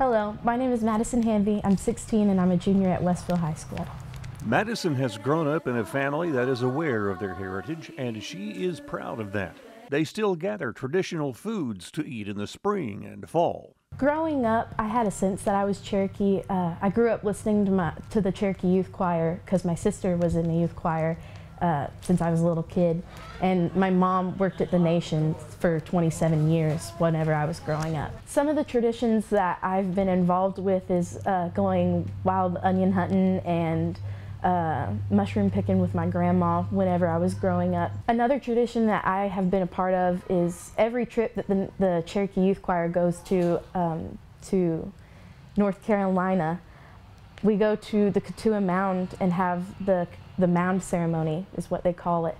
Hello, my name is Madison Hanvey. I'm 16 and I'm a junior at Westville High School. Madison has grown up in a family that is aware of their heritage, and she is proud of that. They still gather traditional foods to eat in the spring and fall. Growing up, I had a sense that I was Cherokee. I grew up listening to the Cherokee Youth Choir because my sister was in the youth choir since I was a little kid, and my mom worked at the Nation for 27 years whenever I was growing up. Some of the traditions that I've been involved with is going wild onion hunting and mushroom picking with my grandma whenever I was growing up. Another tradition that I have been a part of is every trip that the Cherokee Youth Choir goes to North Carolina, we go to the Katua Mound and have the mound ceremony is what they call it.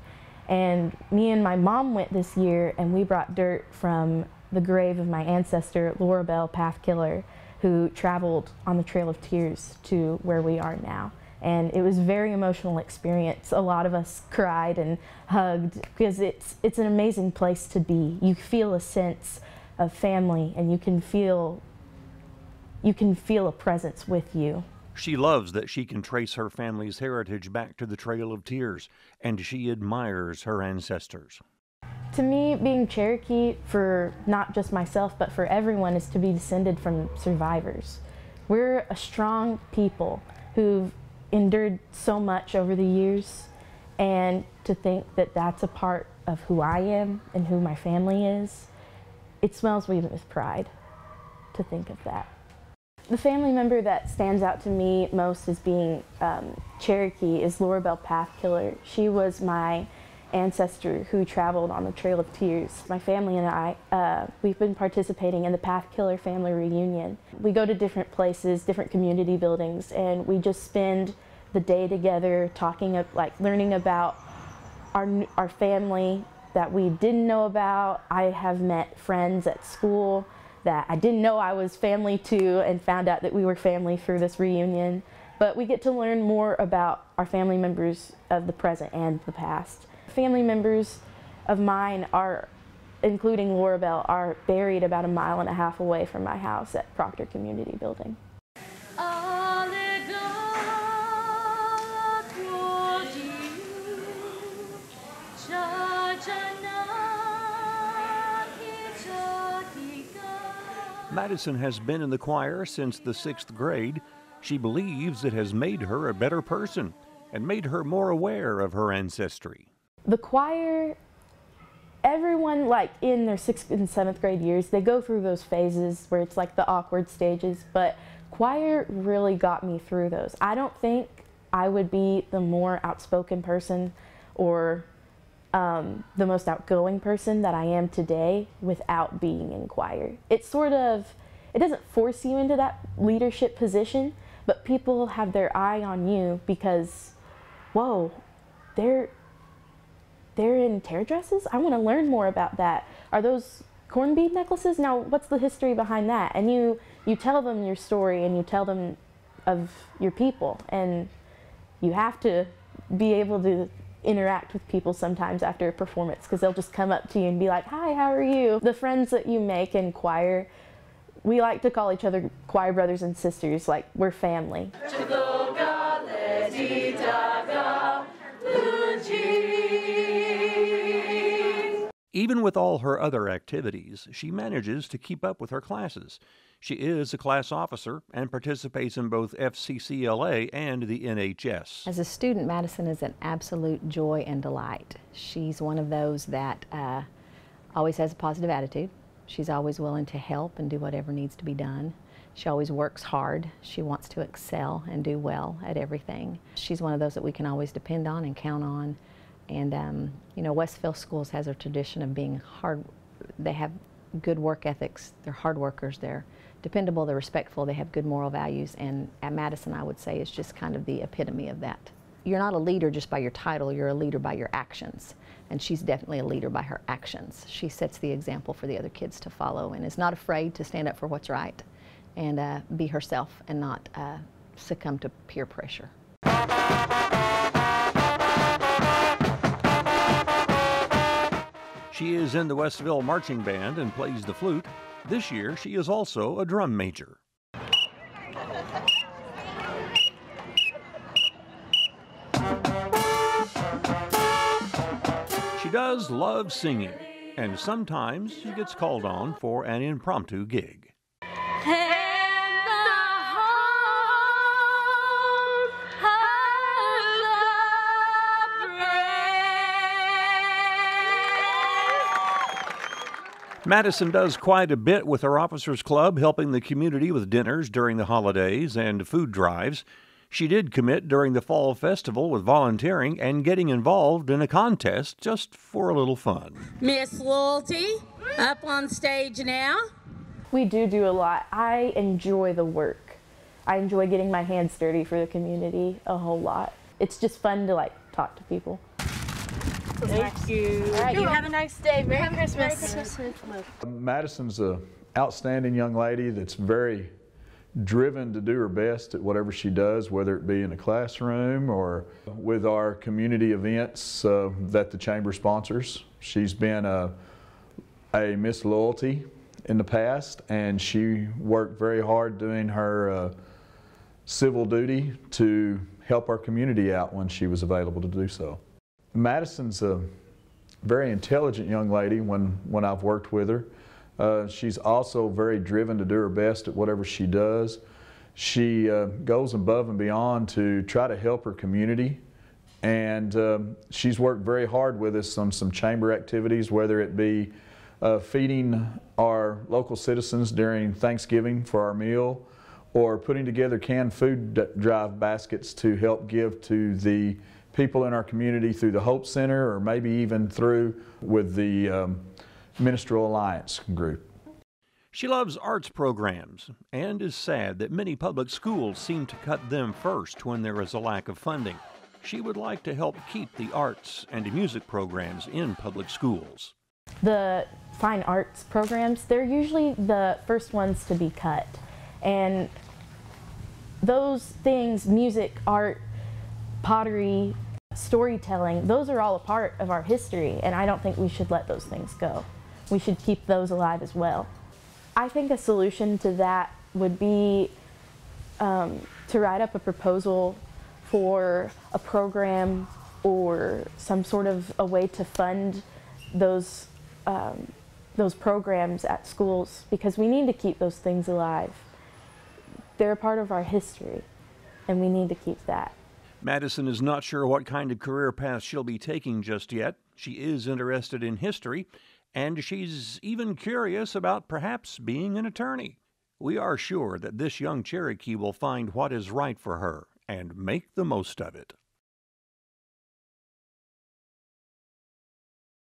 And me and my mom went this year and we brought dirt from the grave of my ancestor, Laurabelle Pathkiller, who traveled on the Trail of Tears to where we are now. And it was a very emotional experience. A lot of us cried and hugged because it's an amazing place to be. You feel a sense of family and you can feel a presence with you. She loves that she can trace her family's heritage back to the Trail of Tears, and she admires her ancestors. To me, being Cherokee, for not just myself, but for everyone, is to be descended from survivors. We're a strong people who've endured so much over the years, and to think that that's a part of who I am and who my family is, it swells me with pride to think of that. The family member that stands out to me most as being Cherokee is Laurabelle Pathkiller. She was my ancestor who traveled on the Trail of Tears. My family and I, we've been participating in the Pathkiller family reunion. We go to different places, different community buildings, and we just spend the day together talking, learning about our family that we didn't know about. I have met friends at school that I didn't know I was family to and found out that we were family through this reunion. But we get to learn more about our family members of the present and the past. Family members of mine are, including Laurabelle, are buried about 1.5 miles away from my house at Proctor Community Building. Madison has been in the choir since the 6th grade. She believes it has made her a better person and made her more aware of her ancestry. The choir, everyone in their 6th and 7th grade years, they go through those phases where it's like the awkward stages, but choir really got me through those. I don't think I would be the more outspoken person or the most outgoing person that I am today without being in choir. It doesn't force you into that leadership position, but people have their eye on you because, whoa, they're in tear dresses? I want to learn more about that. Are those corn bead necklaces? Now, what's the history behind that? And you tell them your story and you tell them of your people, and you have to be able to interact with people sometimes after a performance because they'll just come up to you and be like, "Hi, how are you?" The friends that you make in choir, we like to call each other choir brothers and sisters, like we're family. Even with all her other activities, she manages to keep up with her classes. She is a class officer and participates in both FCCLA and the NHS. As a student, Madison is an absolute joy and delight. She's one of those that always has a positive attitude. She's always willing to help and do whatever needs to be done. She always works hard. She wants to excel and do well at everything. She's one of those that we can always depend on and count on. And you know, Westville Schools has a tradition of being hard. They have good work ethics. They're hard workers. They're dependable. They're respectful. They have good moral values. And at Madison, I would say, is just kind of the epitome of that. You're not a leader just by your title. You're a leader by your actions. And she's definitely a leader by her actions. She sets the example for the other kids to follow and is not afraid to stand up for what's right and be herself and not succumb to peer pressure. She is in the Westville Marching Band and plays the flute. This year, she is also a drum major. does love singing, and sometimes she gets called on for an impromptu gig. Madison does quite a bit with her Officers Club, helping the community with dinners during the holidays and food drives. She did commit during the fall festival with volunteering and getting involved in a contest just for a little fun. Miss Loyalty, up on stage now. We do a lot. I enjoy the work. I enjoy getting my hands dirty for the community a whole lot. It's just fun to talk to people. Thank you. All right, you have a nice day. Merry Christmas. Merry Christmas. Madison's an outstanding young lady that's very driven to do her best at whatever she does, whether it be in a classroom or with our community events that the Chamber sponsors. She's been a Miss Loyalty in the past, and she worked very hard doing her civil duty to help our community out when she was available to do so. Madison's a very intelligent young lady when I've worked with her. She's also very driven to do her best at whatever she does. She goes above and beyond to try to help her community, and she's worked very hard with us on some chamber activities, whether it be feeding our local citizens during Thanksgiving for our meal, or putting together canned food drive baskets to help give to the people in our community through the Hope Center, or maybe even through with the Minstrel Alliance group. She loves arts programs and is sad that many public schools seem to cut them first when there is a lack of funding. She would like to help keep the arts and music programs in public schools. The fine arts programs, they're usually the first ones to be cut. And those things, music, art, pottery, storytelling, those are all a part of our history, and I don't think we should let those things go. We should keep those alive as well. I think a solution to that would be to write up a proposal for a program or some sort of a way to fund those programs at schools, because we need to keep those things alive. They're a part of our history, and we need to keep that. Madison is not sure what kind of career path she'll be taking just yet. She is interested in history, and she's even curious about perhaps being an attorney. We are sure that this young Cherokee will find what is right for her and make the most of it.